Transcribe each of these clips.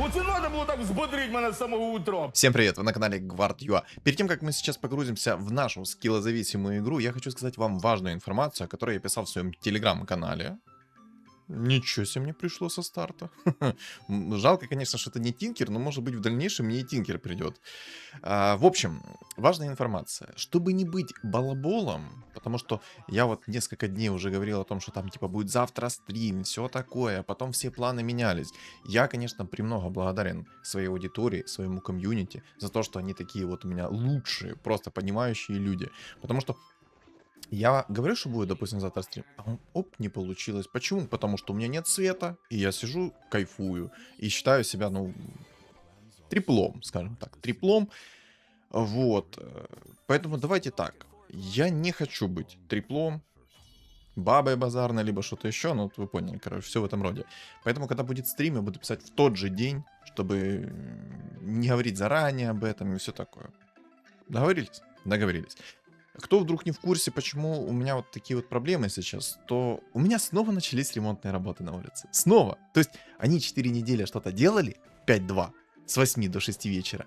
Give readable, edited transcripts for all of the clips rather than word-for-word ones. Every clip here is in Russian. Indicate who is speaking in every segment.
Speaker 1: Оце надо було так взбодрить мене з самого утра.
Speaker 2: Всем привет, вы на канале Guard.ua. Перед тем, как мы сейчас погрузимся в нашу скиллозависимую игру, я хочу сказать вам важную информацию, о которой я писал в своем телеграм-канале. Ничего себе мне пришло со старта. Жалко, конечно, что это не Тинкер, но может быть в дальнейшем мне и Тинкер придет. В общем, важная информация. Чтобы не быть балаболом, потому что я вот несколько дней уже говорил о том, что там типа будет завтра стрим, все такое, потом все планы менялись. Я, конечно, премного благодарен своей аудитории, своему комьюнити за то, что они такие вот у меня лучшие, просто понимающие люди. Потому что я говорю, что будет, допустим, завтра стрим, а он, оп, не получилось. Почему? Потому что у меня нет света, и я сижу, кайфую, и считаю себя, ну, триплом, скажем так, триплом. Вот. Поэтому давайте так. Я не хочу быть триплом, бабой базарной, либо что-то еще, ну, вот вы поняли, короче, все в этом роде. Поэтому, когда будет стрим, я буду писать в тот же день, чтобы не говорить заранее об этом и все такое. Договорились? Договорились. Кто вдруг не в курсе, почему у меня вот такие вот проблемы сейчас, то у меня снова начались ремонтные работы на улице. Снова. То есть они 4 недели что-то делали, 5-2, с 8 до 6 вечера.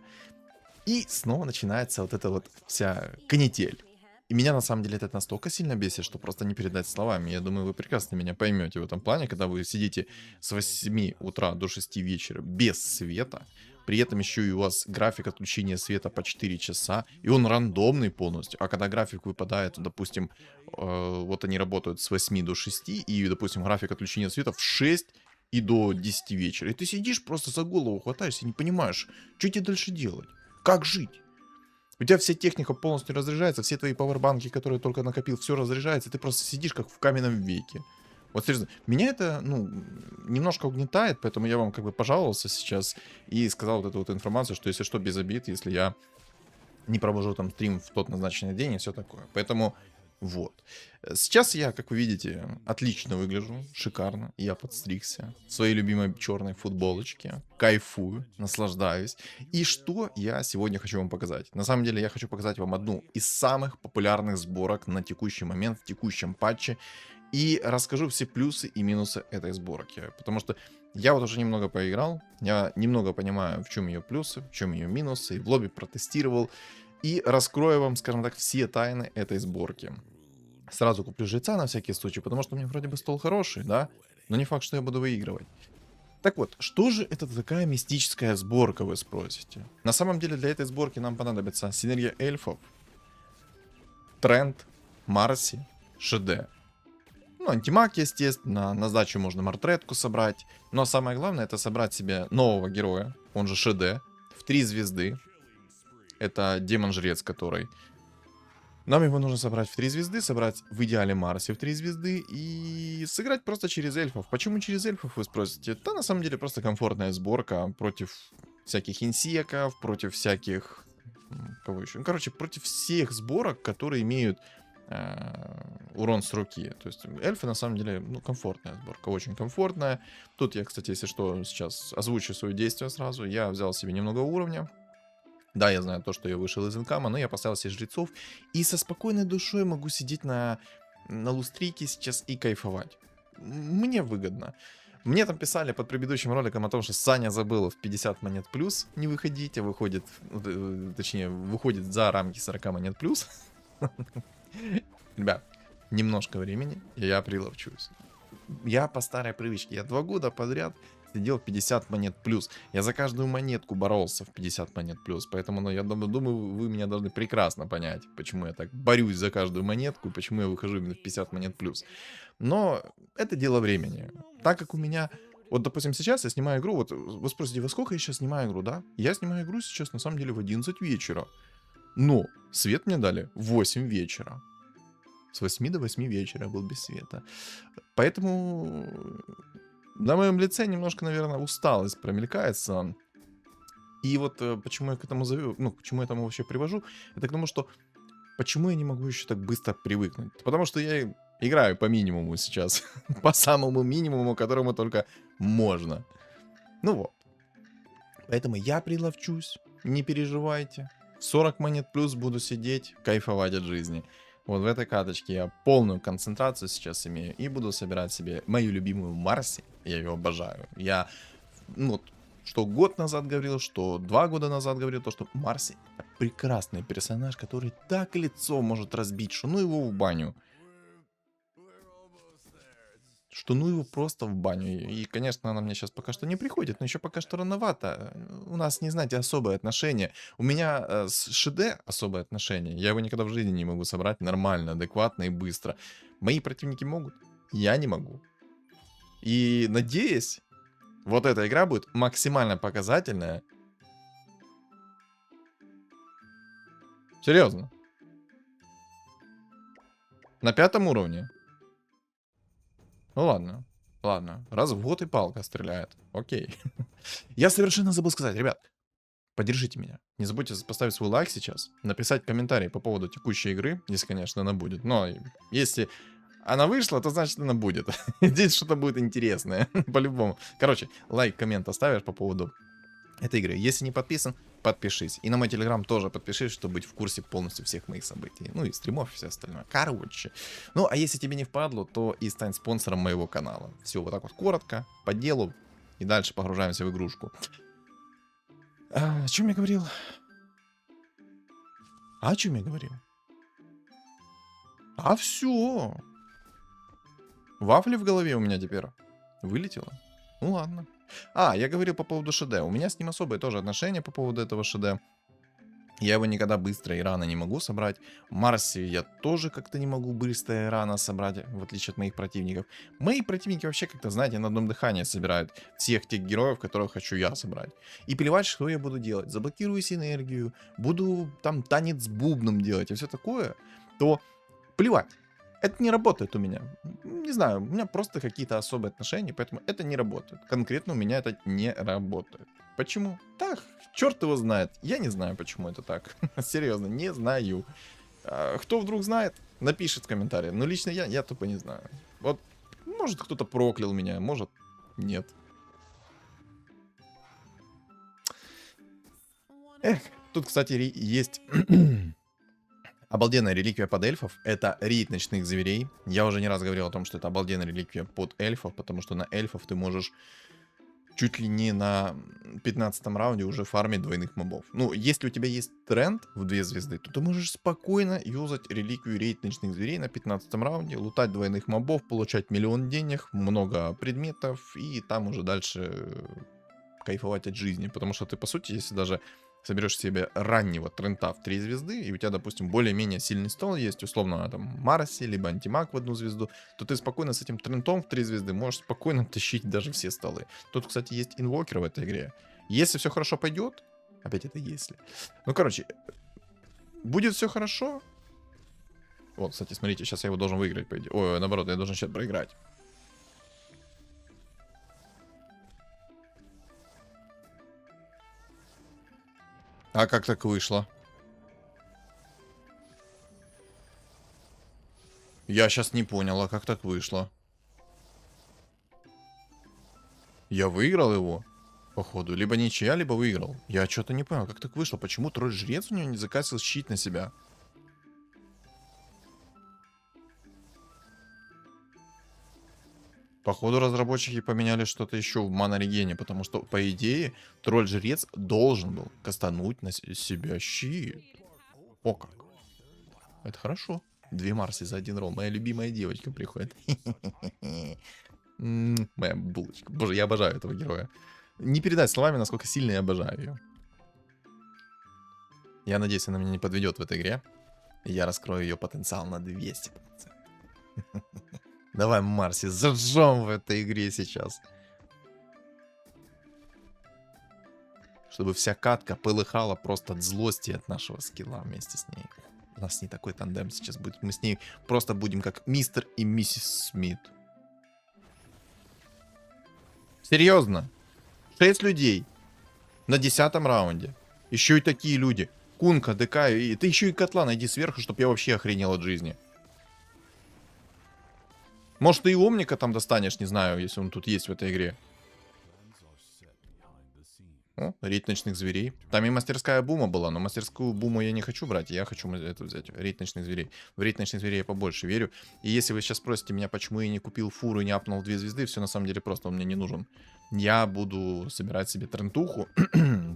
Speaker 2: И снова начинается вот эта вот вся канитель. И меня на самом деле это настолько сильно бесит, что просто не передать словами. Я думаю, вы прекрасно меня поймете в этом плане, когда вы сидите с 8 утра до 6 вечера без света. При этом еще и у вас график отключения света по 4 часа, и он рандомный полностью. А когда график выпадает, допустим, вот они работают с 8 до 6, и, допустим, график отключения света в 6 и до 10 вечера. И ты сидишь, просто за голову хватаешься и не понимаешь, что тебе дальше делать, как жить. У тебя вся техника полностью разряжается, все твои пауэрбанки, которые только накопил, все разряжается, и ты просто сидишь как в каменном веке. Вот серьезно, меня это, ну, немножко угнетает, поэтому я вам как бы пожаловался сейчас и сказал вот эту вот информацию, что если что, без обид, если я не провожу там стрим в тот назначенный день и все такое. Поэтому вот. Сейчас я, как вы видите, отлично выгляжу, шикарно. Я подстригся в своей любимой черной футболочке, кайфую, наслаждаюсь. И что я сегодня хочу вам показать? На самом деле я хочу показать вам одну из самых популярных сборок на текущий момент, в текущем патче. И расскажу все плюсы и минусы этой сборки. Потому что я вот уже немного поиграл, я немного понимаю, в чем ее плюсы, в чем ее минусы, и в лобби протестировал. И раскрою вам, скажем так, все тайны этой сборки. Сразу куплю жреца на всякий случай, потому что у меня вроде бы стол хороший, да? Но не факт, что я буду выигрывать. Так вот, что же это такая мистическая сборка, вы спросите? На самом деле для этой сборки нам понадобится синергия эльфов, Тренд, Марси, ШД. Ну, антимаг, естественно, на сдачу можно мартретку собрать. Но самое главное, это собрать себе нового героя, он же ШД, в 3 звезды. Это демон-жрец, который... Нам его нужно собрать в 3 звезды, собрать в идеале Марси в 3 звезды и сыграть просто через эльфов. Почему через эльфов, вы спросите? Да, на самом деле, просто комфортная сборка против всяких инсеков, против всяких... Кого еще? Ну, короче, против всех сборок, которые имеют... урон с руки. То есть эльфы на самом деле, ну, комфортная сборка, очень комфортная. Тут я, кстати, если что, сейчас озвучу свое действие сразу. Я взял себе немного уровня. Да, я знаю то, что я вышел из инкама, но я поставил себе жрецов. И со спокойной душой могу сидеть на лустрике сейчас и кайфовать. Мне выгодно. Мне там писали под предыдущим роликом о том, что Саня забыл в 50 монет плюс не выходить, а выходит, точнее, выходит за рамки 40 монет плюс. Ребят, немножко времени, и я приловчусь. Я по старой привычке, я 2 года подряд сидел в 50 монет плюс. Я за каждую монетку боролся в 50 монет плюс. Поэтому, ну, я думаю, вы меня должны прекрасно понять, почему я так борюсь за каждую монетку, и почему я выхожу именно в 50 монет плюс. Но это дело времени. Так как у меня... Вот, допустим, сейчас я снимаю игру, вот вы спросите, во сколько я сейчас снимаю игру, да? Я снимаю игру сейчас, на самом деле, в 11 вечера. Но свет мне дали в 8 вечера. С 8 до 8 вечера был без света. Поэтому на моем лице немножко, наверное, усталость промелькается. И вот почему я к этому зову, ну, почему я этому вообще привожу, это к тому, что почему я не могу еще так быстро привыкнуть. Потому что я играю по минимуму сейчас. По самому минимуму, которому только можно. Ну вот. Поэтому я приловчусь, не переживайте. 40 монет плюс буду сидеть, кайфовать от жизни. Вот в этой каточке я полную концентрацию сейчас имею и буду собирать себе мою любимую Марси. Я ее обожаю. Я, ну, что год назад говорил, что 2 года назад говорил, то, что Марси это прекрасный персонаж, который так лицо может разбить, что ну его в баню. Что ну его просто в баню. И, конечно, она мне сейчас пока что не приходит, но еще пока что рановато. У нас, не знаете, особые отношения. У меня с ШД особые отношения. Я его никогда в жизни не могу собрать нормально, адекватно и быстро. Мои противники могут, я не могу. И надеюсь, вот эта игра будет максимально показательная. Серьезно. На 5-м уровне. Ну ладно, ладно. Раз в год и палка стреляет. Окей. Я совершенно забыл сказать, ребят. Поддержите меня. Не забудьте поставить свой лайк сейчас, написать комментарий по поводу текущей игры, если, конечно, она будет. Но если она вышла, то значит она будет. Здесь что-то будет интересное, по-любому. Короче, лайк, коммент оставишь по поводу этой игры. Если не подписан, подпишись. И на мой телеграм тоже подпишись, чтобы быть в курсе полностью всех моих событий. Ну и стримов и все остальное. Короче. Ну, а если тебе не впадло, то и стань спонсором моего канала. Все вот так вот коротко, по делу. И дальше погружаемся в игрушку. О чем я говорил? О чем я говорил? А все. Вафли в голове у меня теперь вылетело. Ну ладно. Я говорил по поводу ШД. У меня с ним особое тоже отношение по поводу этого ШД. Я его никогда быстро и рано не могу собрать. Марси я тоже как-то не могу быстро и рано собрать, в отличие от моих противников. Мои противники вообще как-то, знаете, на одном дыхании собирают всех тех героев, которых хочу я собрать. И плевать, что я буду делать. Заблокирую синергию, буду там танец с бубном делать и все такое, то плевать. Это не работает у меня. Не знаю, у меня просто какие-то особые отношения, поэтому это не работает. Конкретно у меня это не работает. Почему? Так, черт его знает. Я не знаю, почему это так. Серьезно, не знаю. Кто вдруг знает, напишет в комментариях. Но лично я тупо не знаю. Вот, может кто-то проклял меня, может нет. Эх, тут, кстати, есть... Обалденная реликвия под эльфов. Это рейд ночных зверей. Я уже не раз говорил о том, что это обалденная реликвия под эльфов, потому что на эльфов ты можешь чуть ли не на 15-м раунде уже фармить двойных мобов. Ну, если у тебя есть тренд в 2 звезды, то ты можешь спокойно юзать реликвию рейд ночных зверей на 15-м раунде, лутать двойных мобов, получать миллион денег, много предметов, и там уже дальше кайфовать от жизни. Потому что ты, по сути, если даже соберешь себе раннего трента в 3 звезды, и у тебя, допустим, более-менее сильный стол есть, условно, там, Марси, либо антимаг в 1 звезду, то ты спокойно с этим трентом в 3 звезды можешь спокойно тащить даже все столы. Тут, кстати, есть инвокер в этой игре. Если все хорошо пойдет, опять это если. Ну, короче, будет все хорошо. Вот, кстати, смотрите, сейчас я его должен выиграть, по идее. Ой, наоборот, я должен сейчас проиграть. А как так вышло? Я сейчас не понял, а как так вышло? Я выиграл его, походу. Либо ничья, либо выиграл. Я что-то не понял, как так вышло. Почему тролль-жрец у него не закасил щит на себя? Походу, разработчики поменяли что-то еще в манорегене, потому что, по идее, тролль-жрец должен был кастануть на себя щит. О как. Это хорошо. 2 Марси за 1 ролл. Моя любимая девочка приходит. Моя булочка. Боже, я обожаю этого героя. Не передать словами, насколько сильно я обожаю ее. Я надеюсь, она меня не подведет в этой игре. И я раскрою ее потенциал на 200%. Давай, Марси, зажжем в этой игре сейчас. Чтобы вся катка полыхала просто от злости от нашего скилла вместе с ней. У нас не такой тандем сейчас будет. Мы с ней просто будем как мистер и миссис Смит. Серьезно. 6 людей. На 10-м раунде. Еще и такие люди. Кунка, ДК, и ты еще и котла найди сверху, чтобы я вообще охренел от жизни. Может, ты и Омника там достанешь, не знаю, если он тут есть в этой игре. О, рейд ночных зверей. Там и мастерская бума была, но мастерскую буму я не хочу брать, я хочу это взять, рейд ночных зверей. В рейд ночных зверей я побольше верю. И если вы сейчас спросите меня, почему я не купил фуру и не апнул 2 звезды, все на самом деле просто, он мне не нужен. Я буду собирать себе трентуху,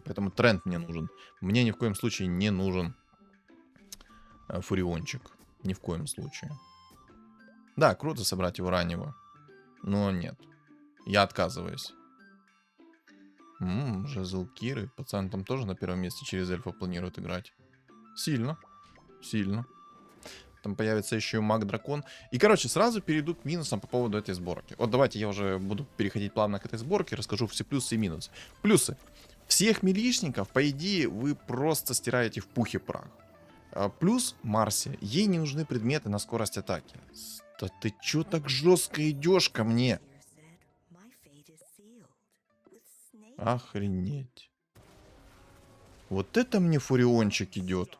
Speaker 2: поэтому тренд мне нужен. Мне ни в коем случае не нужен фуриончик. Ни в коем случае. Да, круто собрать его раннего, но нет. Я отказываюсь. Жезл Киры. Пацан там тоже на первом месте через эльфа планирует играть. Сильно. Сильно. Там появится еще и маг-дракон. И, короче, сразу перейду к минусам по поводу этой сборки. Вот давайте я уже буду переходить плавно к этой сборке. Расскажу все плюсы и минусы. Плюсы. Всех милишников, по идее, вы просто стираете в пух и прах. Плюс Марси. Ей не нужны предметы на скорость атаки. Да ты чё так жестко идешь ко мне? Охренеть. Вот это мне фуриончик идет.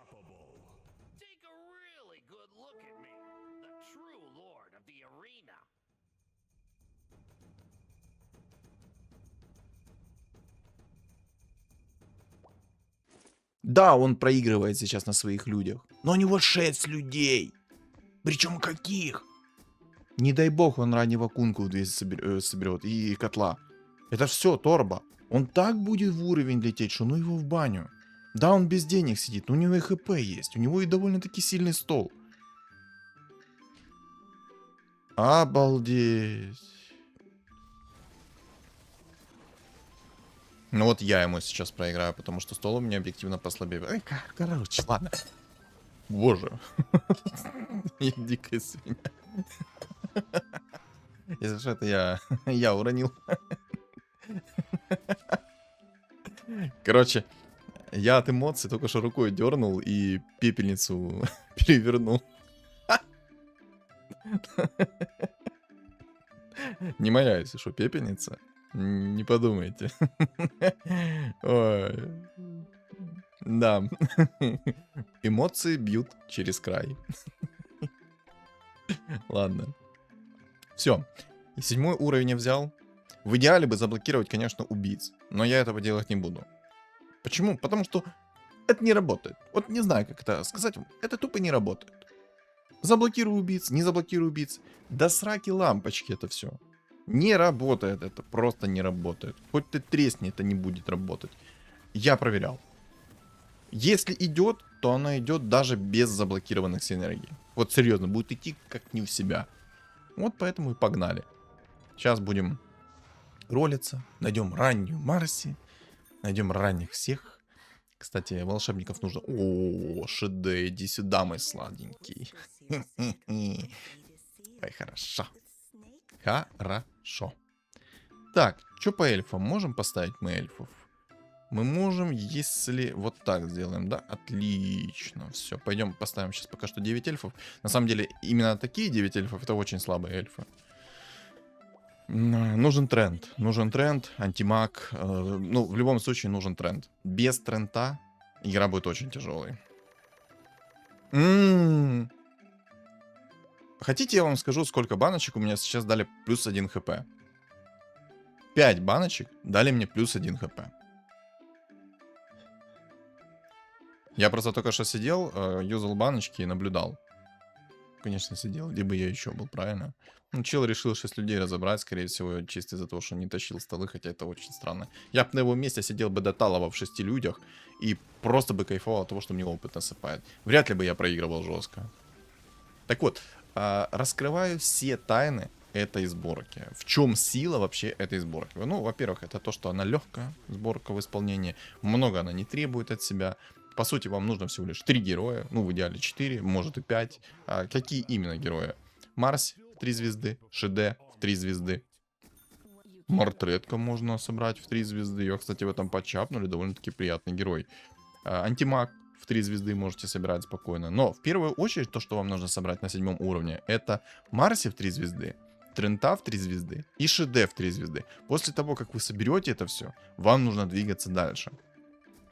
Speaker 2: Да, он проигрывает сейчас на своих людях. Но у него 6 людей. Причем каких? Не дай бог он раннего кунку в 200 соберет и котла. Это все торба. Он так будет в уровень лететь, что ну его в баню. Да, он без денег сидит, но у него и хп есть. У него и довольно-таки сильный стол. Обалдеть. Ну вот я ему сейчас проиграю, потому что стол у меня объективно послабее. Ай, короче, ладно. Боже. Я дикая свинья. Если что, это я уронил. Короче, я от эмоций только что рукой дернул и пепельницу перевернул. Не моя, если что, пепельница. Не подумайте. Ой. Да. Эмоции бьют через край. Ладно. Все. 7 уровень я взял. В идеале бы заблокировать, конечно, убийц. Но я этого делать не буду. Почему? Потому что это не работает. Вот не знаю, как это сказать. Это тупо не работает. Заблокирую убийц, не заблокирую убийц. Да сраки лампочки это все. Не работает это. Просто не работает. Хоть ты тресни, это не будет работать. Я проверял. Если идет, то она идет даже без заблокированных синергий. Вот серьезно, будет идти как не в себя. Вот поэтому и погнали. Сейчас будем ролиться. Найдем раннюю Марси. Найдем ранних всех. Кстати, волшебников нужно... О, Шиде, иди сюда, мой сладенький. Ой, хорошо. Хорошо. Так, что по эльфам? Можем поставить мы эльфов? Мы можем, если вот так сделаем, да? Отлично. Все, пойдем поставим сейчас пока что 9 эльфов. На самом деле, именно такие 9 эльфов, это очень слабые эльфы. Нужен тренд. Нужен тренд, антимаг. Ну, в любом случае нужен тренд. Без тренда игра будет очень тяжелой. Хотите, я вам скажу, сколько баночек у меня сейчас дали плюс 1 хп? 5 баночек дали мне плюс 1 хп. Я просто только что сидел, юзал баночки и наблюдал. Конечно, сидел, либо я еще был, правильно? Ну, чел решил 6 людей разобрать, скорее всего, чисто из-за того, что не тащил столы, хотя это очень странно. Я бы на его месте сидел бы до талого в 6 людях и просто бы кайфовал от того, что мне опыт насыпает. Вряд ли бы я проигрывал жестко. Так вот, раскрываю все тайны этой сборки. В чем сила вообще этой сборки? Ну, во-первых, это то, что она легкая, сборка в исполнении. Много она не требует от себя. По сути, вам нужно всего лишь 3 героя. Ну, в идеале 4, может и 5. Какие именно герои? Марс в 3 звезды. Шиде в 3 звезды. Мортретка можно собрать в 3 звезды. Ее, кстати, в этом подчапнули. Довольно-таки приятный герой. Антимаг в 3 звезды можете собирать спокойно. Но в первую очередь то, что вам нужно собрать на 7 уровне, это Марси в 3 звезды. Трента в 3 звезды и Шиде в 3 звезды. После того, как вы соберете это все, вам нужно двигаться дальше.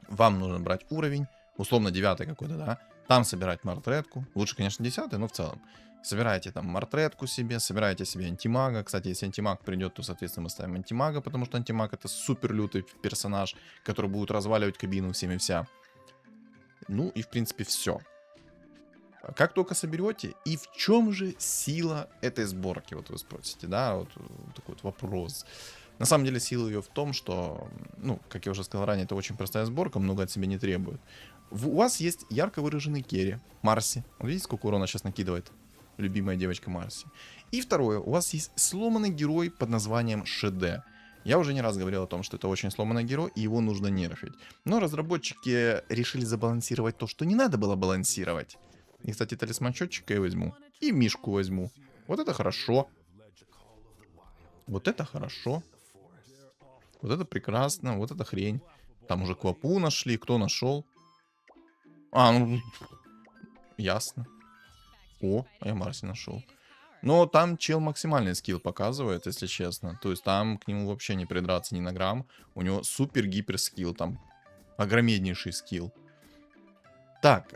Speaker 2: Вам нужно брать уровень, условно 9 какой-то, да, Там собирать мартретку. Лучше, конечно, 10-й, но в целом. Собираете там мартретку себе, собираете себе антимага. Кстати, если антимаг придет, то, соответственно, мы ставим антимага, потому что антимаг это супер лютый персонаж, который будет разваливать кабину всеми вся. Ну и, в принципе, все. Как только соберете, и в чем же сила этой сборки, вот вы спросите, да, вот такой вот вопрос. На самом деле сила ее в том, что, ну, как я уже сказал ранее, это очень простая сборка, много от себя не требует. У вас есть ярко выраженный керри, Марси. Вот видите, сколько урона сейчас накидывает любимая девочка Марси. И второе, у вас есть сломанный герой под названием ШД. Я уже не раз говорил о том, что это очень сломанный герой, и его нужно нерфить. Но разработчики решили забалансировать то, что не надо было балансировать. И, кстати, талисман счетчика я возьму. И мишку возьму. Вот это хорошо. Вот это хорошо. Вот это прекрасно. Вот это хрень. Там уже Квапу нашли. Кто нашел? А, ну... Ясно. О, а я Марси нашел. Но там чел максимальный скилл показывает, если честно. То есть там к нему вообще не придраться ни на грамм. У него супер-гипер скилл. Там огромнейший скилл. Так,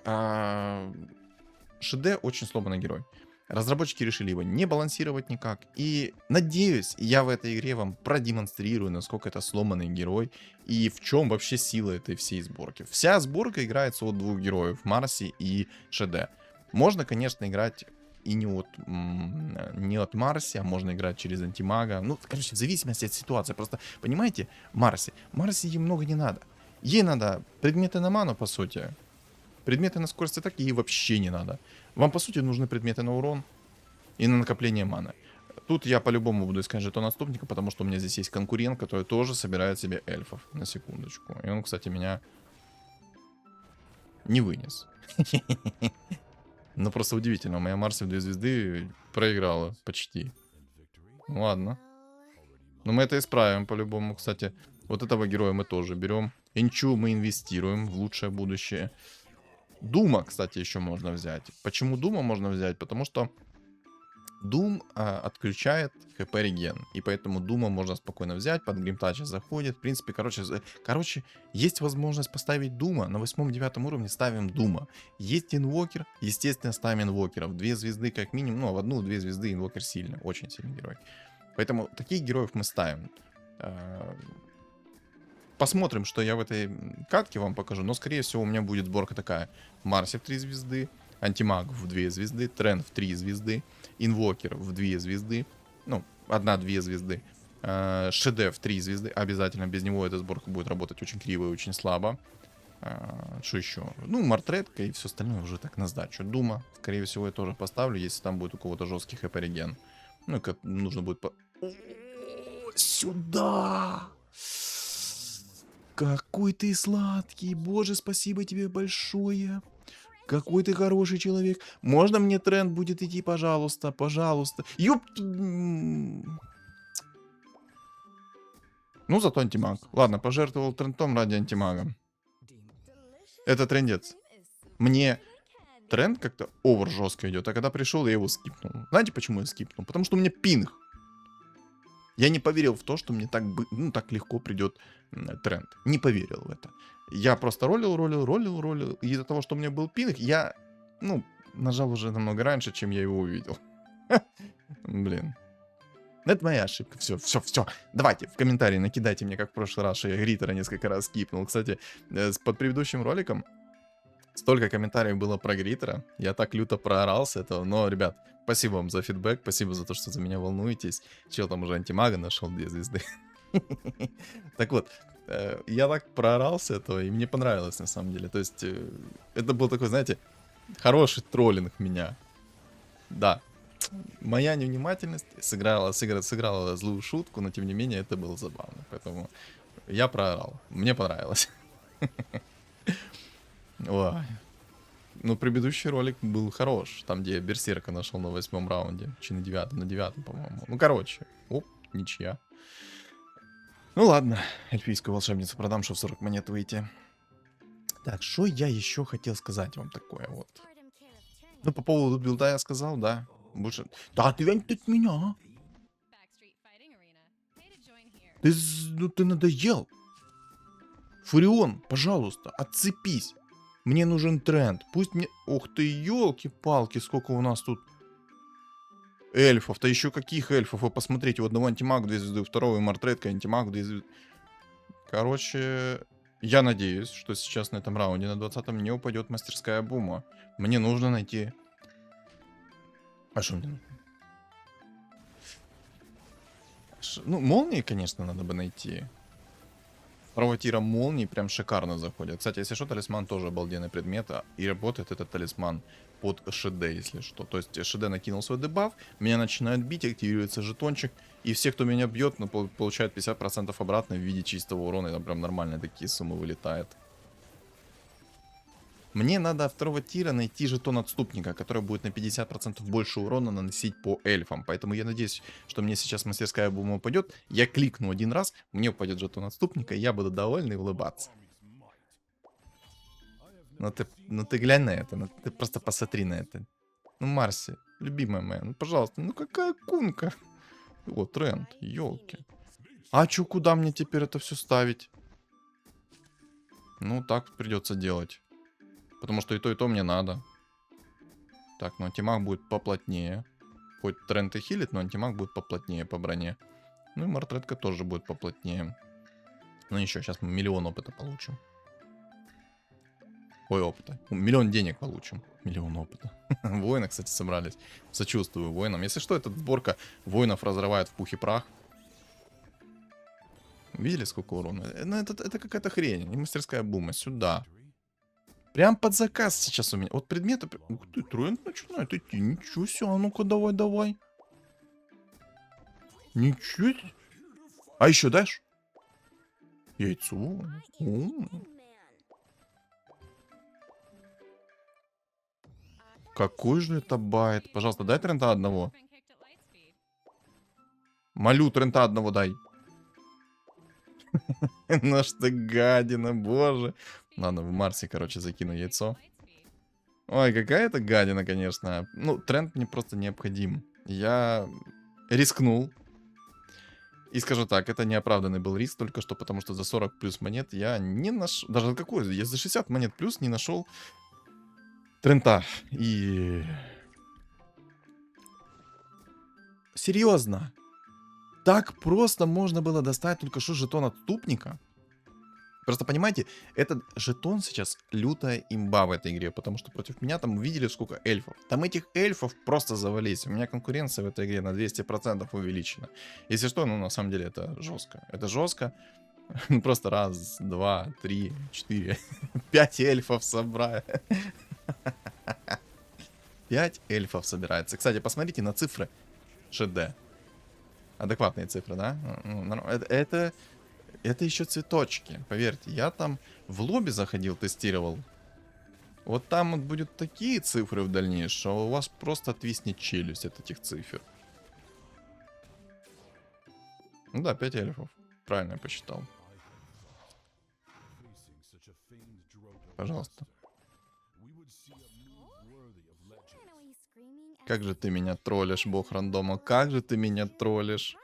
Speaker 2: ШД очень сломанный герой. Разработчики решили его не балансировать никак. И надеюсь, я в этой игре вам продемонстрирую, насколько это сломанный герой. И в чем вообще сила этой всей сборки. Вся сборка играется от двух героев. Марси и ШД. Можно, конечно, играть и не от Марси, а можно играть через антимага. Ну, короче, в зависимости от ситуации. Просто, понимаете, Марси ей много не надо. Ей надо предметы на ману, по сути. Предметы на скорость атаки ей вообще не надо. Вам, по сути, нужны предметы на урон и на накопление маны. Тут я по-любому буду искать жетон отступника, потому что у меня здесь есть конкурент, который тоже собирает себе эльфов. На секундочку. И он, кстати, меня не вынес. Ну, просто удивительно. Моя Марси в 2 звезды проиграла почти. Ну, ладно. Но мы это исправим по-любому. Кстати, вот этого героя мы тоже берем. Инчу мы инвестируем в лучшее будущее. Дума, кстати, еще можно взять. Почему Дума можно взять? Потому что Дум отключает хп реген. И поэтому Дума можно спокойно взять. Под гримтача заходит. В принципе, короче, есть возможность поставить Дума. На 8-9 уровне ставим Дума. Есть инвокер. Естественно, ставим инвокеров. 2 звезды как минимум. Ну, в 1-2 звезды инвокер сильный. Очень сильный герой. Поэтому таких героев мы ставим. Посмотрим, что я в этой катке вам покажу. Но, скорее всего, у меня будет сборка такая. Марси в 3 звезды. Антимаг в 2 звезды. Трен в 3 звезды. Инвокер в 2 звезды. Ну, 1-2 звезды. ШД в 3 звезды. Обязательно. Без него эта сборка будет работать очень криво и очень слабо. Что еще? Ну, мартретка и все остальное уже так на сдачу. Дума, скорее всего, я тоже поставлю, если там будет у кого-то жесткий хп реген. Ну, и нужно будет... Сюда! Какой ты сладкий. Боже, спасибо тебе большое. Какой ты хороший человек. Можно мне тренд будет идти, пожалуйста? Пожалуйста. Ёп... Ну, зато антимаг. Ладно, пожертвовал трендом ради антимага. Это трендец. Мне тренд как-то овер жестко идет. А когда пришел, я его скипнул. Знаете, почему я скипнул? Потому что у меня пинг. Я не поверил в то, что мне так легко придет тренд. Не поверил в это. Я просто ролил. И из-за того, что у меня был пинг, я, нажал уже намного раньше, чем я его увидел. Блин. Это моя ошибка. Все. Давайте в комментарии накидайте мне, как в прошлый раз, что я Гриттера несколько раз скипнул. Кстати, под предыдущим роликом столько комментариев было про Гриттера. Я так люто проорал с этого. Но, ребят, спасибо вам за фидбэк. Спасибо за то, что за меня волнуетесь. Чел там уже антимага нашел 2 звезды. Так вот, я так проорал с этого, и мне понравилось на самом деле. То есть, это был такой, знаете, хороший троллинг меня. Да. Моя невнимательность сыграла злую шутку, но тем не менее это было забавно. Поэтому я проорал. Мне понравилось. Ой. Ну, предыдущий ролик был хорош. Там, где я Берсерка нашел на 8 раунде. Чи на 9, по-моему. Ну, короче. Оп, ничья. Ну, ладно. Эльфийскую волшебницу продам, что в 40 монет выйти. Так, что я еще хотел сказать вам такое вот. Ну, по поводу билда я сказал, да. Больше... Да, отвянь ты от меня. Ты надоел. Фурион, пожалуйста, отцепись. Мне нужен тренд. Пусть мне... Ух ты, елки-палки, сколько у нас тут эльфов. Да еще каких эльфов? Вы посмотрите, у одного антимаг 2 звезды, у второго иммортредка антимаг 2 звезды. Короче, я надеюсь, что сейчас на этом раунде, на 20-м, не упадет мастерская бума. Мне нужно найти... А что мне нужно? Ну, молнии, конечно, надо бы найти. Второго тира молнии прям шикарно заходят. Кстати, если что, талисман тоже обалденный предмет. И работает этот талисман под ШД, если что. То есть ШД накинул свой дебаф, меня начинают бить, активируется жетончик. И все, кто меня бьет, ну, получают 50% обратно в виде чистого урона. И там прям нормальные такие суммы вылетают. Мне надо второго тира найти жетон отступника, который будет на 50% больше урона наносить по эльфам. Поэтому я надеюсь, что мне сейчас мастерская бума упадет. Я кликну один раз, мне упадет жетон отступника, и я буду довольный и улыбаться. Ну ты глянь на это, ты просто посмотри на это. Ну, Марси, любимая моя, ну пожалуйста, ну какая кунка. О, тренд, елки. А чё, куда мне теперь это все ставить? Ну, так придется делать. Потому что и то мне надо. Так, ну антимаг будет поплотнее. Хоть тренд и хилит, но антимаг будет поплотнее по броне. Ну и мортредка тоже будет поплотнее. Ну еще, сейчас мы миллион опыта получим. Ой, опыта. Миллион денег получим. Миллион опыта. Воины, кстати, собрались. Сочувствую воинам. Если что, эта сборка воинов разрывает в пух и прах. Видели, сколько урона? Ну, это какая-то хрень. И мастерская бума. Сюда. Прям под заказ сейчас у меня. Вот предметы... Ух ты, тренд начинает идти. Ничего себе. А ну-ка, давай, давай. Ничего себе. А еще дашь? Яйцо. Какой же это байт? Пожалуйста, дай трента одного. Молю, трента одного дай. Ну что гадина, боже. Ладно, в Марсе, короче, закину яйцо. Ой, какая это гадина, конечно. Ну, тренд мне просто необходим. Я рискнул. И скажу так, это неоправданный был риск, только что потому, что за 40 плюс монет я не нашел... Даже какой? Я за 60 монет плюс не нашел трента. И... Серьезно. Так просто можно было достать только что жетон отступника. Просто понимаете, этот жетон сейчас лютая имба в этой игре, потому что против меня там видели сколько эльфов. Там этих эльфов просто завались. У меня конкуренция в этой игре на 200% увеличена. Если что, ну на самом деле это жестко. Это жестко. Просто раз, два, три, четыре, 5 эльфов собрать. 5 эльфов собирается. Кстати, посмотрите на цифры ШД. Адекватные цифры, да? Это еще цветочки. Поверьте, я там в лобби заходил, тестировал. Вот там вот будут такие цифры в дальнейшем, что у вас просто отвиснет челюсть от этих цифр. Ну да, 5 эльфов. Правильно я посчитал. Пожалуйста. Как же ты меня троллишь, бог рандома? Как же ты меня троллишь?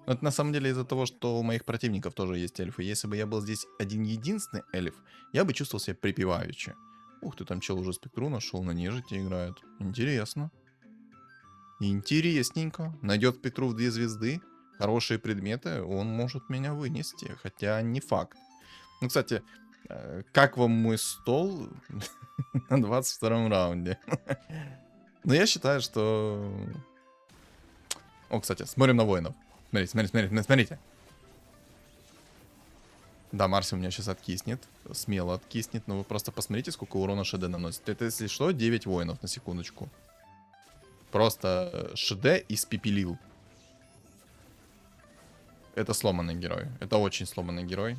Speaker 2: Но это на самом деле из-за того, что у моих противников тоже есть эльфы. Если бы я был здесь один-единственный эльф, я бы чувствовал себя припеваючи. Ух ты, там чел уже спектру нашел, на нежити играет. Интересно. Интересненько. Найдет спектру в 2 звезды. Хорошие предметы, он может меня вынести. Хотя не факт. Ну, кстати, как вам мой стол на 22-м раунде? Но я считаю, что... О, кстати, смотрим на воинов. Смотрите. Да, Марси у меня сейчас откиснет. Смело откиснет. Но вы просто посмотрите, сколько урона ШД наносит. Это, если что, 9 воинов на секундочку. Просто ШД испепелил. Это сломанный герой. Это очень сломанный герой.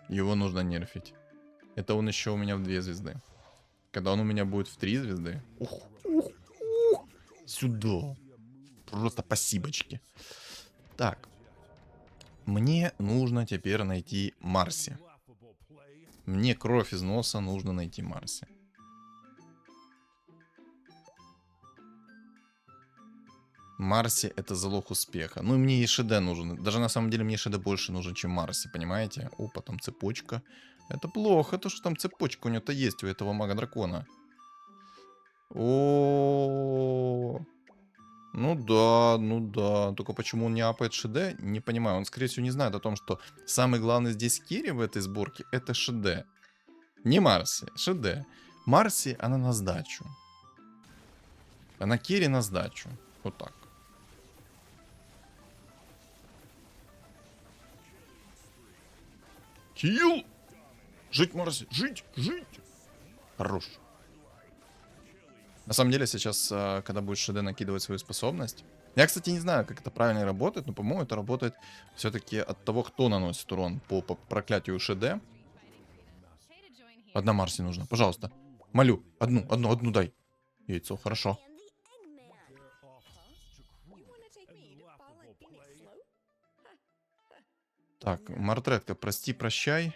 Speaker 2: Его нужно нерфить. Это он еще у меня в 2 звезды. Когда он у меня будет в 3 звезды. Ух. Сюда. Просто спасибочки. Так. Мне нужно теперь найти Марси. Мне кровь из носа нужно найти Марси. Марси это залог успеха. Ну и мне и ШД нужен. Даже на самом деле мне ШД больше нужен, чем Марси, понимаете? Опа, там цепочка. Это плохо, то что там цепочка у него-то есть, у этого мага-дракона. О, ну да, ну да. Только почему он не апает ШД, не понимаю. Он, скорее всего, не знает о том, что самый главный здесь керри в этой сборке это ШД. Не Марси, ШД. Марси, она на сдачу. Она керри на сдачу. Вот так. Килл! Жить, Марси, жить, жить! Хорош. На самом деле сейчас, когда будет ШД накидывать свою способность... Я, кстати, не знаю, как это правильно работает, но, по-моему, это работает все-таки от того, кто наносит урон по проклятию ШД. Одна Марси нужна, пожалуйста. Молю, одну дай. Яйцо, хорошо. Так, Мартретка, прости, прощай.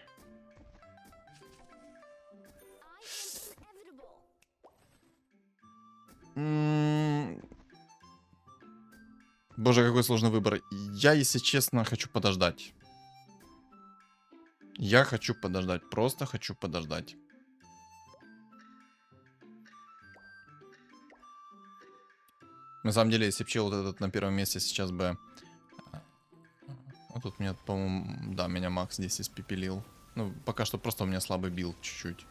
Speaker 2: Боже, какой сложный выбор. Я, если честно, хочу подождать. Я хочу подождать. Просто хочу подождать. На самом деле, если бы чел вот этот на первом месте сейчас бы... Вот тут меня, по-моему... Да, меня Макс здесь испепелил. Ну, пока что просто у меня слабый билд чуть-чуть.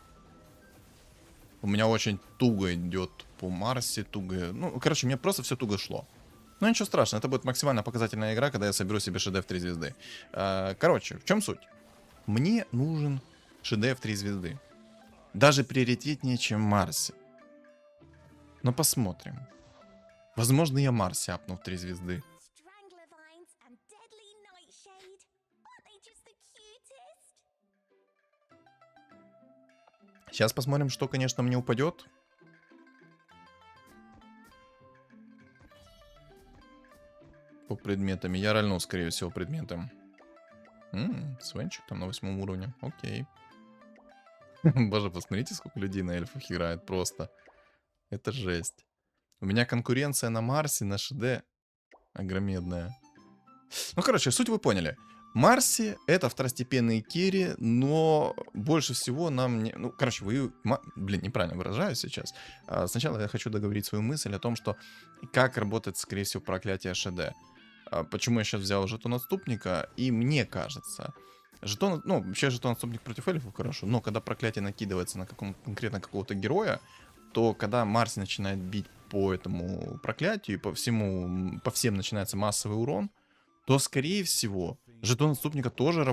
Speaker 2: У меня очень туго идет по Марсе, туго... Ну, короче, мне просто все туго шло. Ну, ничего страшного, это будет максимально показательная игра, когда я соберу себе ШД в 3 звезды. Короче, в чем суть? Мне нужен ШД в 3 звезды. Даже приоритетнее, чем Марси. Но посмотрим. Возможно, я Марси апну в 3 звезды. Сейчас посмотрим, что, конечно, мне упадет. По предметам. Я рольну, скорее всего, предметом. Свенчик там на 8 уровне. Окей. Боже, посмотрите, сколько людей на эльфах играет просто. Это жесть. У меня конкуренция на Марсе, на ШД огромедная. Ну, короче, суть вы поняли. Марси это второстепенные керри, но больше всего нам не... Ну, короче, Блин, неправильно выражаюсь сейчас. Сначала я хочу договорить свою мысль о том, что как работает, скорее всего, проклятие ШД. Почему я сейчас взял жетон отступника, и мне кажется... Жетон, ну, вообще жетон отступник против эльфов хорошо, но когда проклятие накидывается на конкретно какого-то героя, то когда Марси начинает бить по этому проклятию, и по всем начинается массовый урон, то, скорее всего, жетон отступника тоже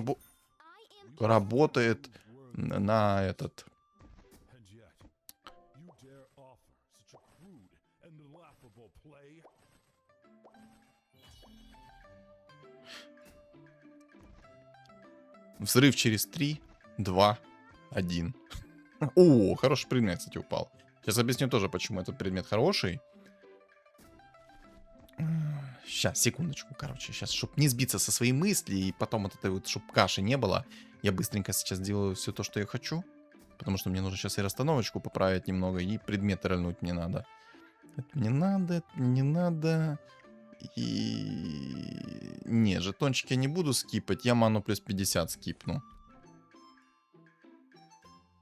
Speaker 2: работает на этот... Взрыв через 3, 2, 1. О, хороший предмет, кстати, упал. Сейчас объясню тоже, почему этот предмет хороший. Сейчас, секундочку, короче. Сейчас, чтобы не сбиться со своей мысли, и потом вот этой вот, чтобы каши не было, я быстренько сейчас делаю все то, что я хочу. Потому что мне нужно сейчас и расстановочку поправить немного, и предметы рольнуть не надо. Это не надо, это не надо. И... Не, жетончики я не буду скипать, я ману плюс 50 скипну.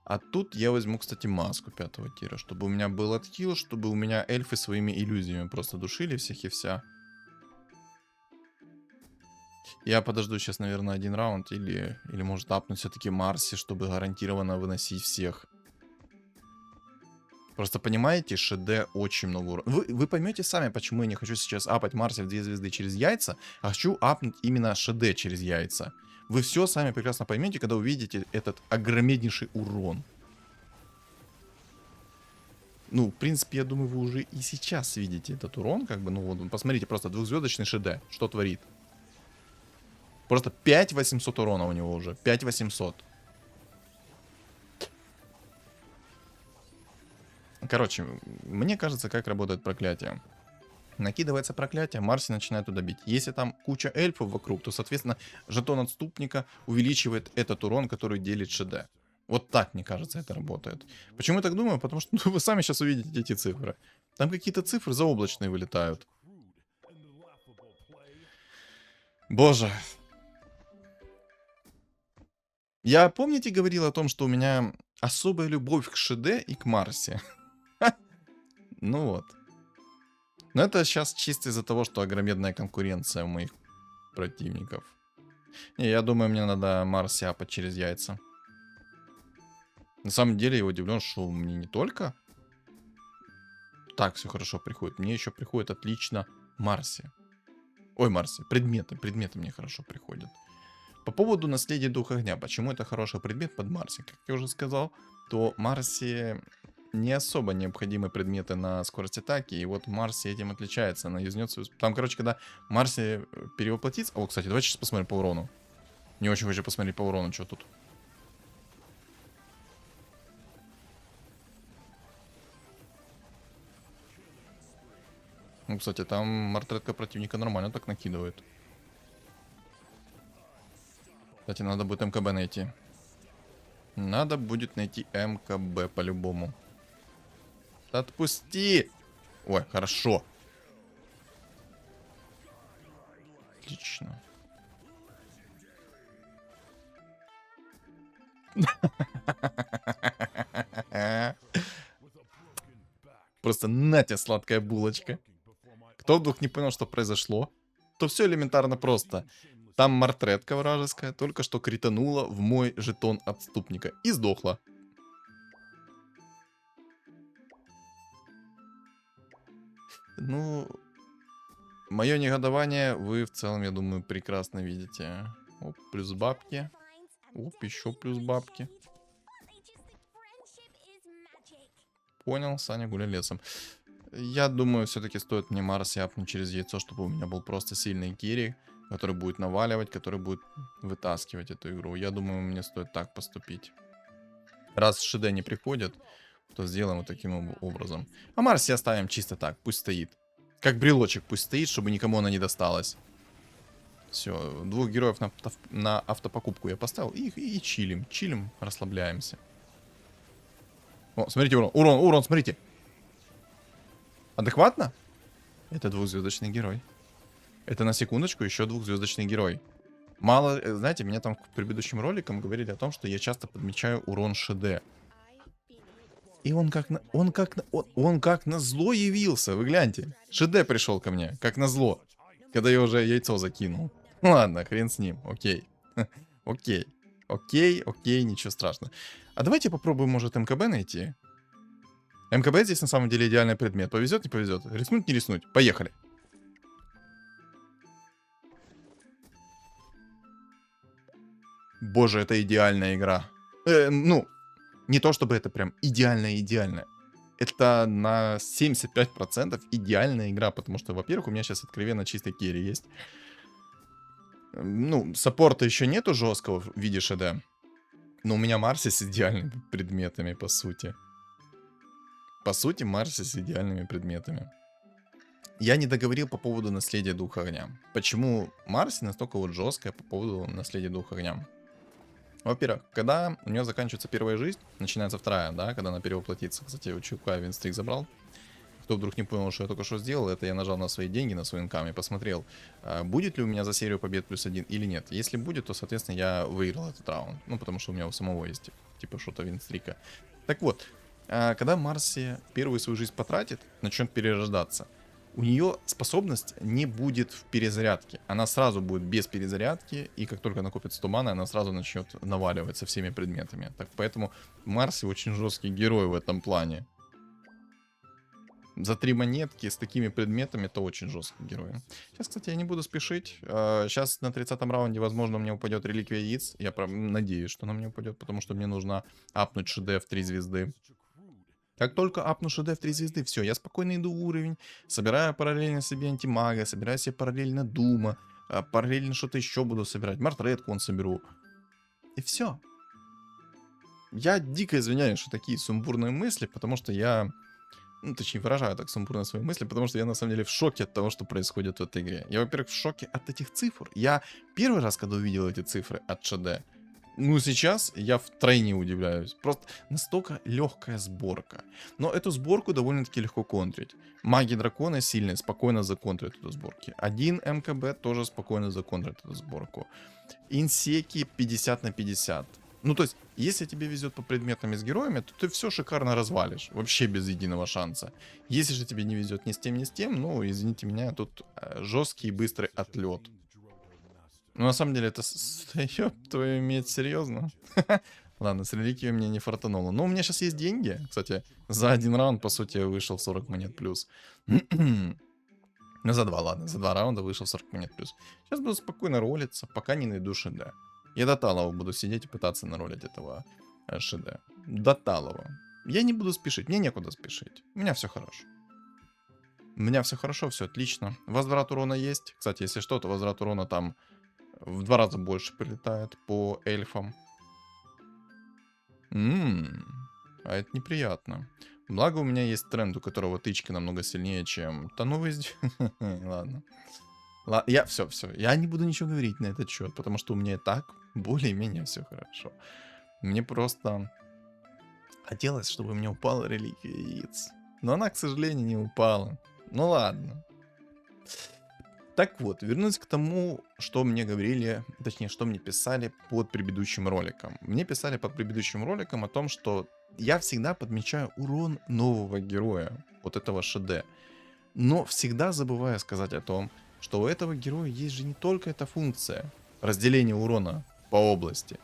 Speaker 2: А тут я возьму, кстати, маску 5-го тира, чтобы у меня был отхил, чтобы у меня эльфы своими иллюзиями просто душили всех и вся. Я подожду сейчас, наверное, один раунд, или может апнуть все-таки Марси, чтобы гарантированно выносить всех. Просто понимаете, ШД очень много урона. Вы поймете сами, почему я не хочу сейчас апать Марси в 2 звезды через яйца, а хочу апнуть именно ШД через яйца. Вы все сами прекрасно поймете, когда увидите этот огромнейший урон. Ну, в принципе, я думаю, вы уже и сейчас видите этот урон, как бы, ну вот, посмотрите, просто 2-звездочный ШД, что творит. Просто 5800 урона у него уже, 5800. Короче, мне кажется, как работает проклятие. Накидывается проклятие, Марси начинает туда бить. Если там куча эльфов вокруг, то, соответственно, жетон отступника увеличивает этот урон, который делит ШД. Вот так, мне кажется, это работает. Почему я так думаю? Потому что вы сами сейчас увидите эти цифры. Там какие-то цифры заоблачные вылетают. Боже. Я, помните, говорил о том, что у меня особая любовь к ШД и к Марсе? Ну вот. Но это сейчас чисто из-за того, что огромедная конкуренция у моих противников. Не, я думаю, мне надо Марс апать через яйца. На самом деле я удивлен, что мне не только так все хорошо приходит, мне еще приходит отлично Марси. Ой, Марси, предметы мне хорошо приходят. По поводу наследия Духа Огня, почему это хороший предмет под Марси? Как я уже сказал, то Марси не особо необходимы предметы на скорость атаки, и вот Марси этим отличается, она юзнет свою... Там, короче, когда Марси перевоплотится... О, кстати, давайте сейчас посмотрим по урону. Не очень хочу посмотреть по урону, что тут. Ну, кстати, там мартретка противника нормально так накидывает. Кстати, надо будет МКБ найти. Надо будет найти МКБ по-любому. Отпусти! Ой, хорошо. Отлично. Просто на тебе сладкая булочка. Кто вдруг не понял, что произошло, то все элементарно просто. Там мартретка вражеская только что кританула в мой жетон отступника и сдохла. Ну, мое негодование вы в целом, я думаю, прекрасно видите. Оп, плюс бабки. Оп, еще плюс бабки. Понял, Саня, гуляй лесом. Я думаю, все-таки стоит мне Марс япнуть через яйцо, чтобы у меня был просто сильный кири, который будет наваливать, который будет вытаскивать эту игру. Я думаю, мне стоит так поступить. Раз ШД не приходит, то сделаем вот таким образом. А Марси оставим чисто так, пусть стоит. Как брелочек пусть стоит, чтобы никому она не досталась. Все, двух героев на автопокупку я поставил. И чилим, расслабляемся. О, смотрите, урон, смотрите. Адекватно? Это двухзвездочный герой. Это на секундочку еще двухзвездочный герой. Мало, знаете, меня там к предыдущим роликам говорили о том, что я часто подмечаю урон ШД. И он как на зло явился, вы гляньте. ШД пришел ко мне, как на зло, когда я уже яйцо закинул. Ладно, хрен с ним, окей. Окей, ничего страшного. А давайте попробуем, может, МКБ найти. МКБ здесь на самом деле идеальный предмет. Повезет, не повезет. Рискнуть, не рискнуть. Поехали. Боже, это идеальная игра. Ну, не то чтобы это прям идеальная. Это на 75% идеальная игра, потому что, во-первых, у меня сейчас откровенно чистый керри есть. Ну, саппорта еще нету жесткого в виде ШД. Но у меня Марси с идеальными предметами, по сути. По сути, Марси с идеальными предметами. Я не договорил по поводу наследия Духа Огня. Почему Марси настолько вот жесткая по поводу наследия Духа Огня? Во-первых, когда у нее заканчивается первая жизнь, начинается вторая, да, когда она перевоплотится. Кстати, у Чука винстрик забрал. Кто вдруг не понял, что я только что сделал, это я нажал на свои деньги, на свой инкам и посмотрел, будет ли у меня за серию побед +1 или нет. Если будет, то, соответственно, я выиграл этот раунд. Ну, потому что у меня у самого есть, типа, что-то винстрика. Так вот, когда Марси первую свою жизнь потратит, начнет перерождаться, у нее способность не будет в перезарядке. Она сразу будет без перезарядки, и как только накопит 100 маны, она сразу начнет наваливать со всеми предметами. Так поэтому Марси очень жесткий герой в этом плане. За 3 монетки с такими предметами это очень жесткий герой. Сейчас, кстати, я не буду спешить. Сейчас на 30-м раунде, возможно, мне упадет реликвия яиц. Я надеюсь, что она мне упадет, потому что мне нужно апнуть ШД в 3 звезды. Как только апну ШД в 3 звезды, все, я спокойно иду уровень, собираю параллельно себе антимага, собираю себе параллельно Дума, параллельно что-то еще буду собирать, мартретку он соберу. И все. Я дико извиняюсь, что такие сумбурные мысли, потому что я... Ну, точнее, выражаю так сумбурно свои мысли, потому что я на самом деле в шоке от того, что происходит в этой игре. Я, во-первых, в шоке от этих цифр. Я первый раз, когда увидел эти цифры от ШД, Ну, сейчас я втройне удивляюсь. Просто настолько легкая сборка. Но эту сборку довольно-таки легко контрить. Маги дракона сильные, спокойно законтрят эту сборки. Один МКБ тоже спокойно законтрит эту сборку. Инсеки 50 на 50. Ну, то есть, если тебе везет по предметам и с героями, то ты все шикарно развалишь. Вообще без единого шанса. Если же тебе не везет ни с тем, ну, извините меня, тут жесткий и быстрый отлет. Ну, на самом деле, это... Ёб твою медь, серьезно? Ладно, с реликвией мне не фартануло. Но у меня сейчас есть деньги. Кстати, за один раунд, по сути, я вышел 40 монет плюс. Ну, за два, ладно. За два раунда вышел 40 монет плюс. Сейчас буду спокойно ролиться, пока не найду ШД. Я до талого буду сидеть и пытаться наролить этого ШД. До талого. Я не буду спешить, мне некуда спешить. У меня все хорошо. У меня все хорошо, все отлично. Возврат урона есть. Кстати, если что, то возврат урона там в 2 раза больше прилетает по эльфам. А это неприятно. Благо у меня есть тренд, у которого тычки намного сильнее, чем... Да ну вы... Ладно. Я все. Я не буду ничего говорить на этот счет, потому что у меня и так более-менее все хорошо. Мне просто хотелось, чтобы у меня упала реликвия яиц. Но она, к сожалению, не упала. Ну ладно. Так вот, вернусь к тому, что мне говорили, точнее, что мне писали под предыдущим роликом. Мне писали под предыдущим роликом о том, что я всегда подмечаю урон нового героя, вот этого ШД. Но всегда забываю сказать о том, что у этого героя есть же не только эта функция разделения урона по области,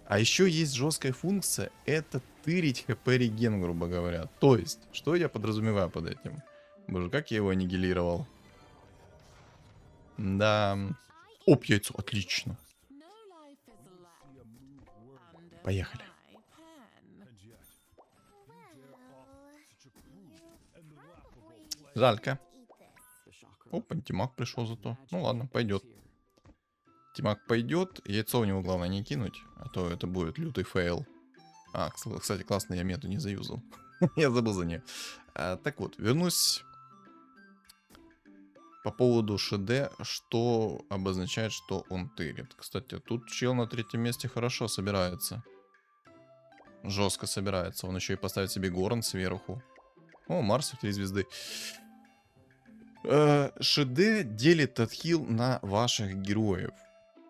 Speaker 2: а еще есть жесткая функция, это тырить хп реген, грубо говоря. То есть, что я подразумеваю под этим? Боже, как я его аннигилировал. Да. Оп, яйцо, отлично. Поехали. Жалько. Оп, антимаг пришел зато. Ну ладно, пойдет. Антимаг пойдет. Яйцо у него главное не кинуть, а то это будет лютый фейл. А, кстати, классно, я мету не заюзал. Я забыл за нее. Так вот, вернусь по поводу ШД, что обозначает, что он тырит. Кстати, тут чел на 3-м месте хорошо собирается. Жестко собирается. Он еще и поставит себе Горн сверху. О, Марс 3 звезды. ШД делит отхил на ваших героев.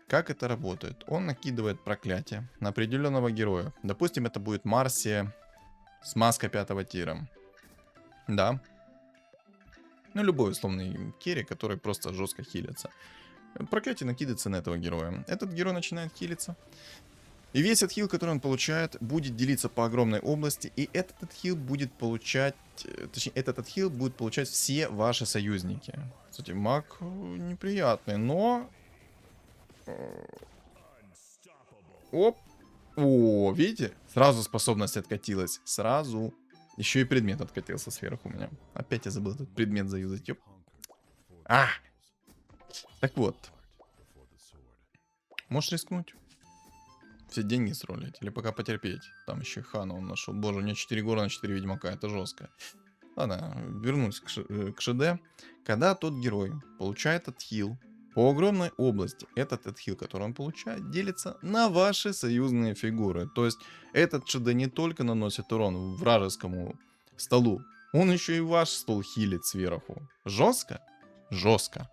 Speaker 2: Как это работает? Он накидывает проклятие на определенного героя. Допустим, это будет Марсия с маской 5-го тира. Да. Ну, любой условный керри, который просто жестко хилится. Проклятие накидывается на этого героя. Этот герой начинает хилиться. И весь отхил, который он получает, будет делиться по огромной области. И этот отхил будет получать... Точнее, этот отхил будет получать все ваши союзники. Кстати, маг неприятный, но... Оп. О, видите? Сразу способность откатилась. Сразу. Еще и предмет откатился сверху у меня. Опять я забыл этот предмет заюзать. Ёп. А! Так вот. Можешь рискнуть? Все деньги сролить. Или пока потерпеть. Там еще Хана он нашел. Боже, у меня 4 гора на 4 ведьмака. Это жестко. Ладно, вернусь к ШД. Когда тот герой получает отхил по огромной области, этот отхил, который он получает, делится на ваши союзные фигуры. То есть этот ШД не только наносит урон вражескому столу, он еще и ваш стол хилит сверху. Жестко? Жестко.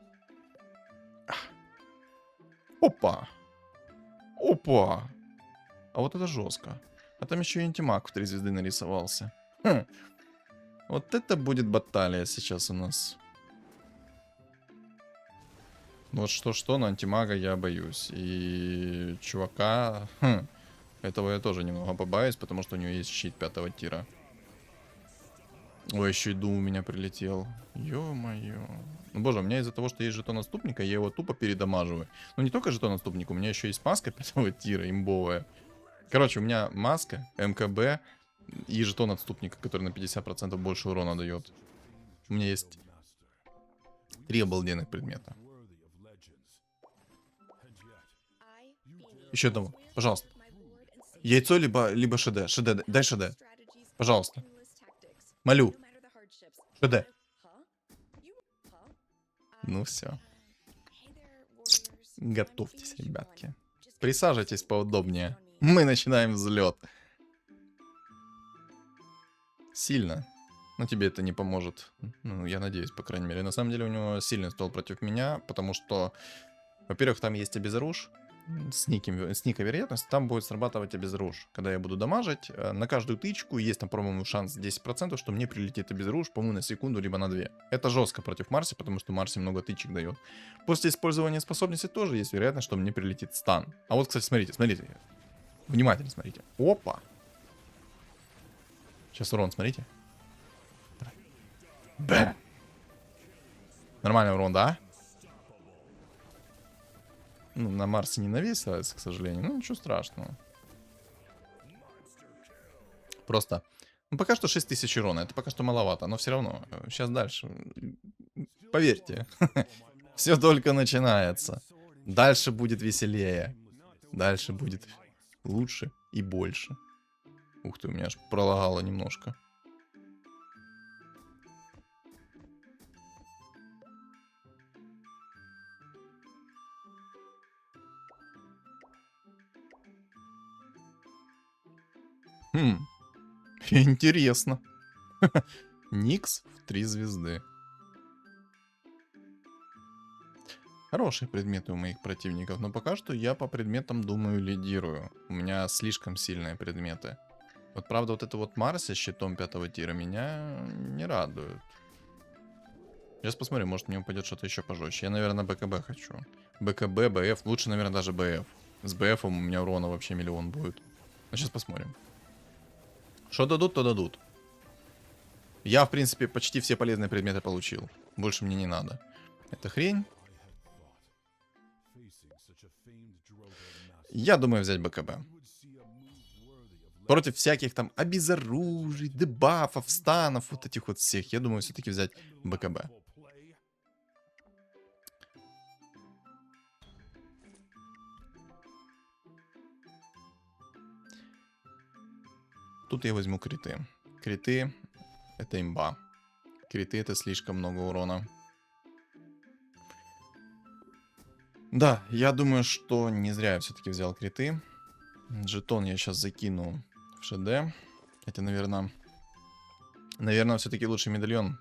Speaker 2: Опа. Опа. А вот это жестко. А там еще и антимаг в 3 звезды нарисовался. Хм. Вот это будет баталия сейчас у нас. Вот что-что, но антимага я боюсь. И чувака... этого я тоже немного побаюсь, потому что у него есть щит 5-го тира. Ой, еще и Дум у меня прилетел. Ё-моё. Ну, боже, у меня из-за того, что есть жетон отступника, я его тупо передамаживаю. Ну, не только жетон отступника, у меня еще есть маска 5-го тира, имбовая. Короче, у меня маска, МКБ и жетон отступника, который на 50% больше урона дает. У меня есть 3 обалденных предмета. Еще одного, пожалуйста. Яйцо, либо ШД. ШД, дай ШД. Пожалуйста. Молю. ШД. Ну все. Готовьтесь, ребятки. Присаживайтесь поудобнее. Мы начинаем взлет. Сильно. Но тебе это не поможет. Ну, я надеюсь, по крайней мере. На самом деле у него сильный стол против меня, потому что, во-первых, там есть обезоружь. С ника вероятность, там будет срабатывать обезоружь. Когда я буду дамажить, на каждую тычку есть там, по-моему, шанс 10%, что мне прилетит обезоружь, по-моему, на секунду, либо на 2. Это жестко против Марси, потому что Марси много тычек дает. После использования способности тоже есть вероятность, что мне прилетит стан. А вот, кстати, смотрите, смотрите. Внимательно смотрите. Опа. Сейчас урон, смотрите. Бэм. Нормальный урон, да? Ну, на Марсе не навесилось, к сожалению. Ну, ничего страшного. Просто... Ну, пока что 6000 урона. Это пока что маловато, но все равно. Сейчас дальше. Поверьте. Все только начинается. Дальше будет веселее. Дальше будет лучше и больше. Ух ты, у меня аж пролагало немножко. Интересно. Никс в 3 звезды. Хорошие предметы у моих противников, но пока что я по предметам, думаю, лидирую. У меня слишком сильные предметы. Вот правда, вот это вот Марси с щитом 5 тира меня не радует. Сейчас посмотрим, может мне упадет что-то еще пожестче. Я, наверное, БКБ хочу. БКБ, БФ, лучше, наверное, даже БФ. С БФом у меня урона вообще миллион будет. Ну, сейчас посмотрим. Что дадут, то дадут. Я, в принципе, почти все полезные предметы получил. Больше мне не надо. Это хрень. Я думаю взять БКБ. Против всяких там обезоружий, дебафов, станов, вот этих вот всех. Я думаю все-таки взять БКБ. Тут я возьму криты. Криты — это имба. Криты — это слишком много урона. Да, я думаю, что не зря я все-таки взял криты. Жетон я сейчас закину в ШД. Это, наверное, все-таки лучший медальон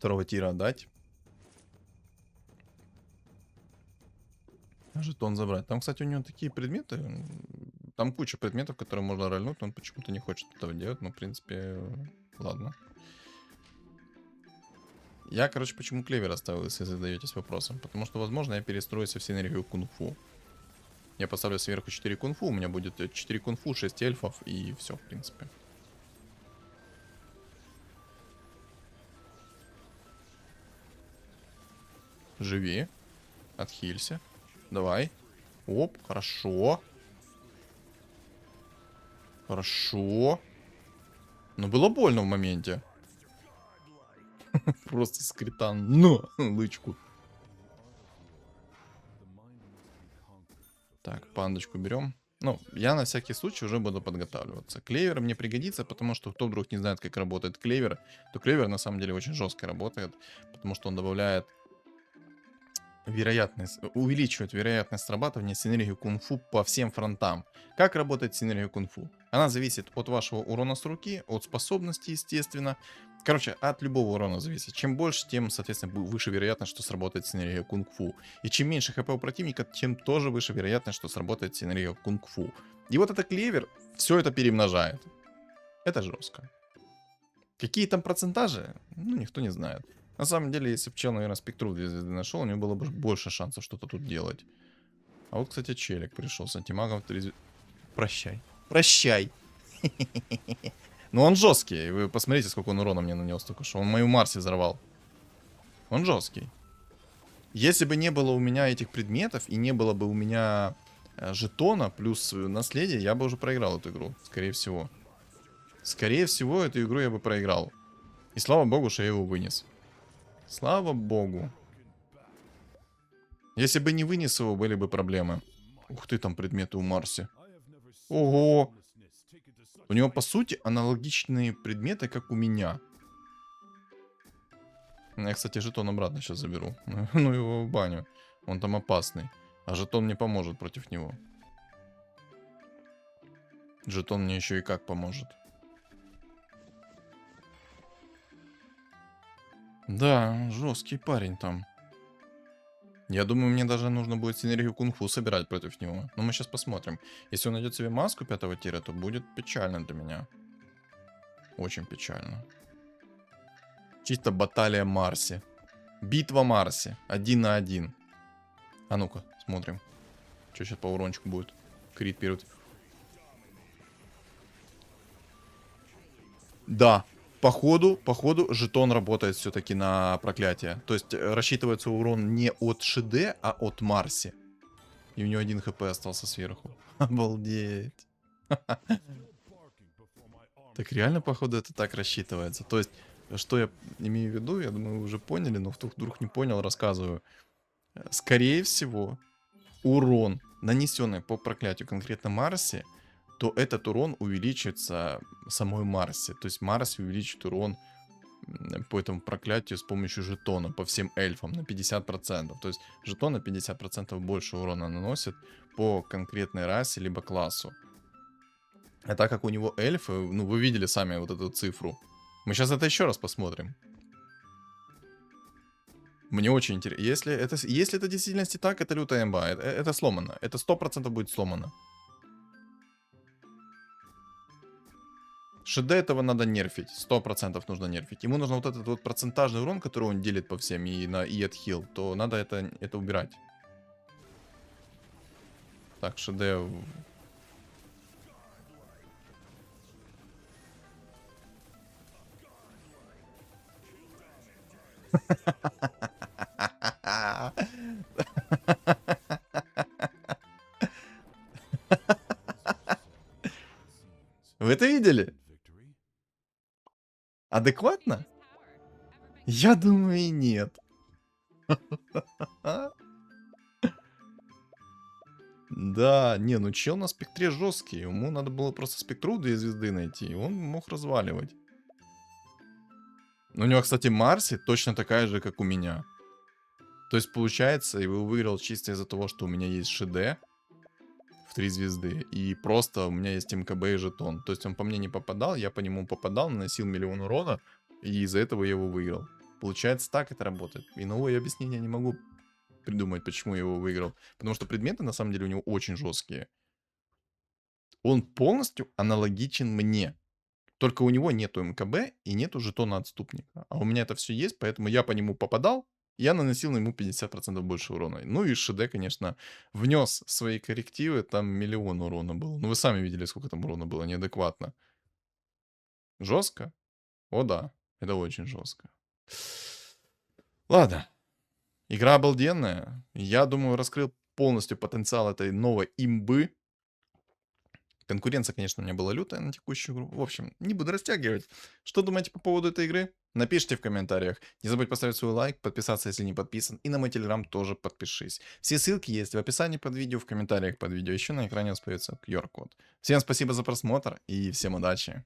Speaker 2: 2 тира отдать. Жетон забрать. Там, кстати, у него такие предметы. Там куча предметов, которые можно рольнуть, но он почему-то не хочет этого делать. Но, в принципе, ладно. Я, короче, почему клевер оставил, если задаетесь вопросом? Потому что, возможно, я перестроюсь в синергию кунг-фу. Я поставлю сверху 4 кунг-фу, у меня будет 4 кунг-фу, 6 эльфов и все, в принципе. Живи. Отхилься. Давай. Оп, хорошо. Хорошо. Но было больно в моменте. Просто скритан. Но, лычку. Так, пандочку берем. Ну, я на всякий случай уже буду подготавливаться. Клевер мне пригодится, потому что кто вдруг не знает, как работает клевер, то клевер на самом деле очень жестко работает, потому что он добавляет вероятность, увеличивает вероятность срабатывания синергии кунг-фу по всем фронтам. Как работает синергия кунг-фу? Она зависит от вашего урона с руки, от способности, естественно. Короче, от любого урона зависит. Чем больше, тем, соответственно, выше вероятность, что сработает синергия кунг-фу. И чем меньше хп у противника, тем тоже выше вероятность, что сработает синергия кунг-фу. И вот это клевер все это перемножает. Это жестко. Какие там процентажи? Ну, никто не знает. На самом деле, если бы чел, наверное, спектру 2 звезды нашел, у него было бы больше шансов что-то тут делать. А вот, кстати, челик пришел с антимагом 3 звезды. Прощай. Прощай. Но он жесткий. Вы посмотрите, сколько он урона мне нанес только что. Он мою Марси взорвал. Он жесткий. Если бы не было у меня этих предметов и не было бы у меня жетона плюс наследие, я бы уже проиграл эту игру. Скорее всего. Скорее всего, эту игру я бы проиграл. И слава богу, что я его вынес. Слава богу. Если бы не вынес его, были бы проблемы. Ух ты, там предметы у Марси. Ого! У него, по сути, аналогичные предметы, как у меня. Я, кстати, жетон обратно сейчас заберу. Ну его в баню. Он там опасный. А жетон мне поможет против него. Жетон мне еще и как поможет. Да, жесткий парень там. Я думаю, мне даже нужно будет синергию кунг-фу собирать против него. Но мы сейчас посмотрим. Если он найдет себе маску 5-го тира, то будет печально для меня. Очень печально. Чисто баталия Марси. Битва Марси. 1 на 1. А ну-ка, смотрим. Что сейчас по урончику будет? Крит первый. Да. Походу, жетон работает все-таки на проклятие. То есть рассчитывается урон не от ШД, а от Марси. И у него 1 хп остался сверху. Обалдеть. Так реально, походу, это так рассчитывается. То есть, что я имею в виду, я думаю, вы уже поняли, но вдруг не понял, рассказываю. Скорее всего, урон, нанесенный по проклятию конкретно Марси, то этот урон увеличится самой Марси. То есть Марси увеличит урон по этому проклятию с помощью жетона по всем эльфам на 50%. То есть жетон на 50% больше урона наносит по конкретной расе либо классу. А так как у него эльфы, ну вы видели сами вот эту цифру. Мы сейчас это еще раз посмотрим. Мне очень интересно. Если это в действительности так, это лютая имба. Это сломано. Это 100% будет сломано. ШД этого надо нерфить. 100% нужно нерфить. Ему нужно вот этот вот процентажный урон, который он делит по всем и отхил, то надо это убирать. Так, ШД... Вы это видели? Адекватно? Я думаю, и нет. Да, не, ну чел на спектре жесткий. Ему надо было просто спектру 2 звезды найти, и он мог разваливать. Но у него, кстати, Марси точно такая же, как у меня. То есть, получается, его выиграл чисто из-за того, что у меня есть ШД в 3 звезды. И просто у меня есть МКБ и жетон. То есть он по мне не попадал, я по нему попадал, наносил 1 000 000 урона. И из-за этого я его выиграл. Получается, так это работает. Иного объяснения не могу придумать, почему я его выиграл. Потому что предметы, на самом деле, у него очень жесткие. Он полностью аналогичен мне. Только у него нету МКБ и нету жетона отступника. А у меня это все есть, поэтому я по нему попадал, я наносил ему 50% больше урона. Ну и ШД, конечно, внес свои коррективы, там 1 000 000 урона было. Ну вы сами видели, сколько там урона было, неадекватно. Жестко? О да, это очень жестко. Ладно, игра обалденная. Я думаю, раскрыл полностью потенциал этой новой имбы. Конкуренция, конечно, у меня была лютая на текущую игру. В общем, не буду растягивать. Что думаете по поводу этой игры? Напишите в комментариях. Не забудь поставить свой лайк, подписаться, если не подписан. И на мой телеграм тоже подпишись. Все ссылки есть в описании под видео, в комментариях под видео. Еще на экране у вас появится QR-код. Всем спасибо за просмотр и всем удачи.